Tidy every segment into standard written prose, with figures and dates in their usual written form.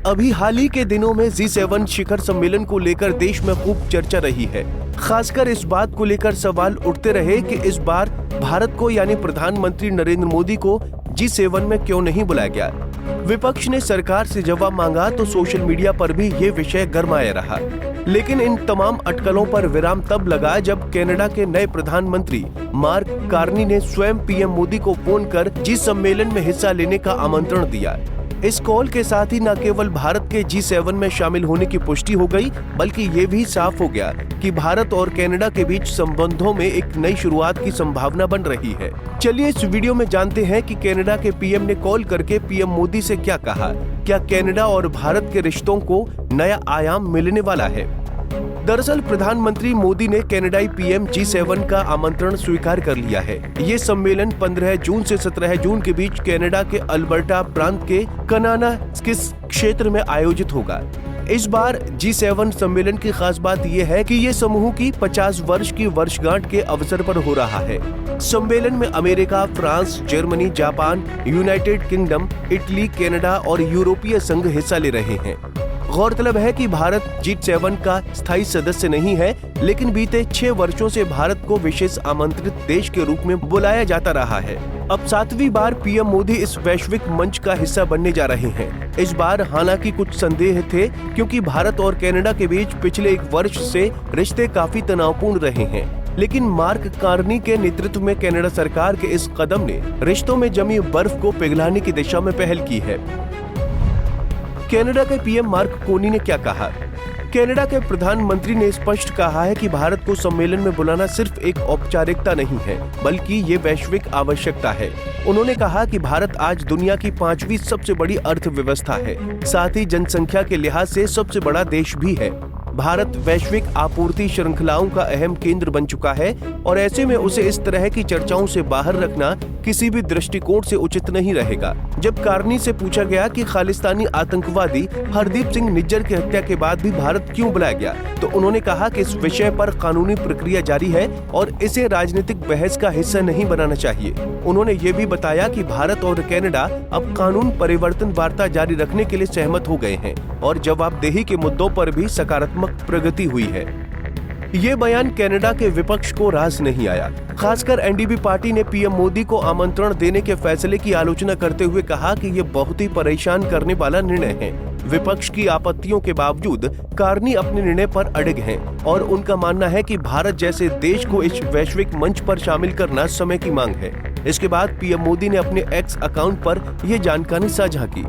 अभी हाल ही के दिनों में G7 शिखर सम्मेलन को लेकर देश में खूब चर्चा रही है। खासकर इस बात को लेकर सवाल उठते रहे कि इस बार भारत को यानी प्रधानमंत्री नरेंद्र मोदी को G7 में क्यों नहीं बुलाया गया। विपक्ष ने सरकार से जवाब मांगा तो सोशल मीडिया पर भी ये विषय गरमाया रहा। लेकिन इन तमाम अटकलों पर विराम तब लगा जब कनाडा के नए प्रधानमंत्री मार्क कार्नी ने स्वयं पीएम मोदी को फोन कर G सम्मेलन में हिस्सा लेने का आमंत्रण दिया। इस कॉल के साथ ही न केवल भारत के G7 में शामिल होने की पुष्टि हो गई, बल्कि ये भी साफ हो गया कि भारत और कनाडा के बीच संबंधों में एक नई शुरुआत की संभावना बन रही है। चलिए इस वीडियो में जानते हैं कि कनाडा के पीएम ने कॉल करके पीएम मोदी से क्या कहा। क्या कनाडा और भारत के रिश्तों को नया आयाम मिलने वाला है? दरअसल प्रधानमंत्री मोदी ने कनाडाई पीएम G7 का आमंत्रण स्वीकार कर लिया है। ये सम्मेलन 15 जून से 17 जून के बीच कनाडा के अल्बर्टा प्रांत के कनानास्किस क्षेत्र में आयोजित होगा। इस बार G7 सम्मेलन की खास बात यह है कि ये समूह की 50 वर्ष की वर्षगांठ के अवसर पर हो रहा है। सम्मेलन में America, France, Germany, Japan, United kingdom, Italy, Canada और यूरोपीय संघ हिस्सा ले रहे हैं। गौरतलब है कि भारत G7 का स्थायी सदस्य नहीं है, लेकिन बीते 6 वर्षों से भारत को विशेष आमंत्रित देश के रूप में बुलाया जाता रहा है। अब 7वीं बार पीएम मोदी इस वैश्विक मंच का हिस्सा बनने जा रहे हैं। इस बार हालांकि कुछ संदेह थे, क्योंकि भारत और कनाडा के बीच पिछले 1 वर्ष से रिश्ते काफी तनावपूर्ण रहे हैं। लेकिन मार्क कार्नी के नेतृत्व में कनाडा सरकार के इस कदम ने रिश्तों में जमी बर्फ को पिघलाने की दिशा में पहल की है। कनाडा के पीएम मार्क कार्नी ने क्या कहा? कनाडा के प्रधानमंत्री ने स्पष्ट कहा है कि भारत को सम्मेलन में बुलाना सिर्फ एक औपचारिकता नहीं है, बल्कि ये वैश्विक आवश्यकता है। उन्होंने कहा कि भारत आज दुनिया की 5वीं सबसे बड़ी अर्थव्यवस्था है, साथ ही जनसंख्या के लिहाज से सबसे बड़ा देश भी है। भारत वैश्विक आपूर्ति श्रृंखलाओं का अहम केंद्र बन चुका है और ऐसे में उसे इस तरह की चर्चाओं से बाहर रखना किसी भी दृष्टिकोण से उचित नहीं रहेगा। जब कार्नी से पूछा गया कि खालिस्तानी आतंकवादी हरदीप सिंह निज्जर की हत्या के बाद भी भारत क्यों बुलाया गया, तो उन्होंने कहा कि इस विषय पर कानूनी प्रक्रिया जारी है और इसे राजनीतिक बहस का हिस्सा नहीं बनाना चाहिए। उन्होंने ये भी बताया कि भारत और कनाडा अब कानून परिवर्तन वार्ता जारी रखने के लिए सहमत हो गए हैं और जवाबदेही के मुद्दों पर भी सकारात्मक प्रगति हुई है। ये बयान कनाडा के विपक्ष को रास नहीं आया। खासकर एनडीपी पार्टी ने पीएम मोदी को आमंत्रण देने के फैसले की आलोचना करते हुए कहा कि ये बहुत ही परेशान करने वाला निर्णय है। विपक्ष की आपत्तियों के बावजूद कार्नी अपने निर्णय पर अड़िग हैं और उनका मानना है कि भारत जैसे देश को इस वैश्विक मंच पर शामिल करना समय की मांग है। इसके बाद पीएम मोदी ने अपने एक्स अकाउंट पर यह जानकारी साझा की।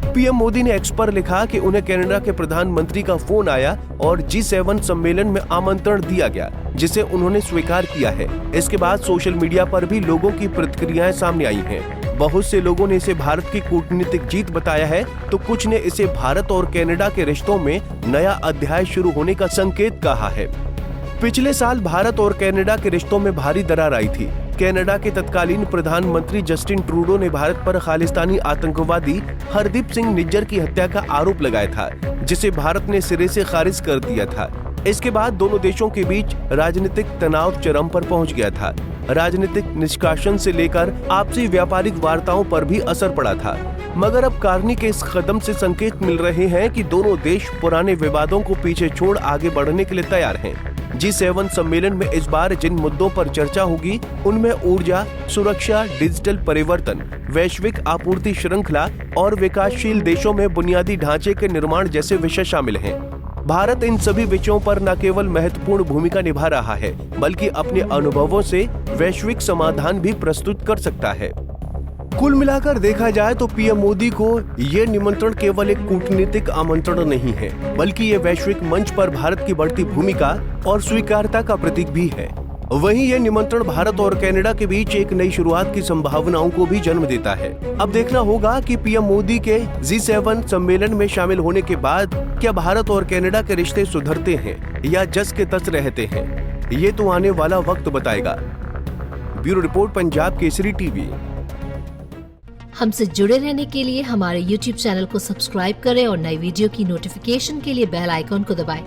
पीएम मोदी ने एक्स पर लिखा कि उन्हें कनाडा के प्रधानमंत्री का फोन आया और G7 सम्मेलन में आमंत्रण दिया गया, जिसे उन्होंने स्वीकार किया है। इसके बाद सोशल मीडिया पर भी लोगों की प्रतिक्रियाएं सामने आई हैं। बहुत से लोगों ने इसे भारत की कूटनीतिक जीत बताया है, तो कुछ ने इसे भारत और कनाडा के रिश्तों में नया अध्याय शुरू होने का संकेत कहा है। पिछले साल भारत और कनाडा के रिश्तों में भारी दरार आई थी। कनाडा के तत्कालीन प्रधानमंत्री जस्टिन ट्रूडो ने भारत पर खालिस्तानी आतंकवादी हरदीप सिंह निज्जर की हत्या का आरोप लगाया था, जिसे भारत ने सिरे से खारिज कर दिया था। इसके बाद दोनों देशों के बीच राजनीतिक तनाव चरम पर पहुंच गया था। राजनीतिक निष्कासन से लेकर आपसी व्यापारिक वार्ताओं पर भी असर पड़ा था। मगर अब कार्नी के इस कदम से संकेत मिल रहे हैं कि दोनों देश पुराने विवादों को पीछे छोड़ आगे बढ़ने के लिए तैयार हैं। G7 सम्मेलन में इस बार जिन मुद्दों पर चर्चा होगी, उनमें ऊर्जा, सुरक्षा, डिजिटल परिवर्तन, वैश्विक आपूर्ति श्रृंखला और विकासशील देशों में बुनियादी ढांचे के निर्माण जैसे विषय शामिल हैं। भारत इन सभी विषयों पर न केवल महत्वपूर्ण भूमिका निभा रहा है, बल्कि अपने अनुभवों से वैश्विक समाधान भी प्रस्तुत कर सकता है। कुल मिलाकर देखा जाए तो पीएम मोदी को ये निमंत्रण केवल एक कूटनीतिक आमंत्रण नहीं है, बल्कि ये वैश्विक मंच पर भारत की बढ़ती भूमिका और स्वीकार्यता का प्रतीक भी है। वहीं ये निमंत्रण भारत और कनाडा के बीच एक नई शुरुआत की संभावनाओं को भी जन्म देता है। अब देखना होगा कि पीएम मोदी के G7 सम्मेलन में शामिल होने के बाद क्या भारत और कनाडा के रिश्ते सुधरते हैं या जस के तस रहते हैं, ये तो आने वाला वक्त बताएगा। Bureau report, Punjab Kesari TV. हमसे जुड़े रहने के लिए हमारे YouTube चैनल को सब्सक्राइब करें और नई वीडियो की नोटिफिकेशन के लिए बेल आइकॉन को दबाएं।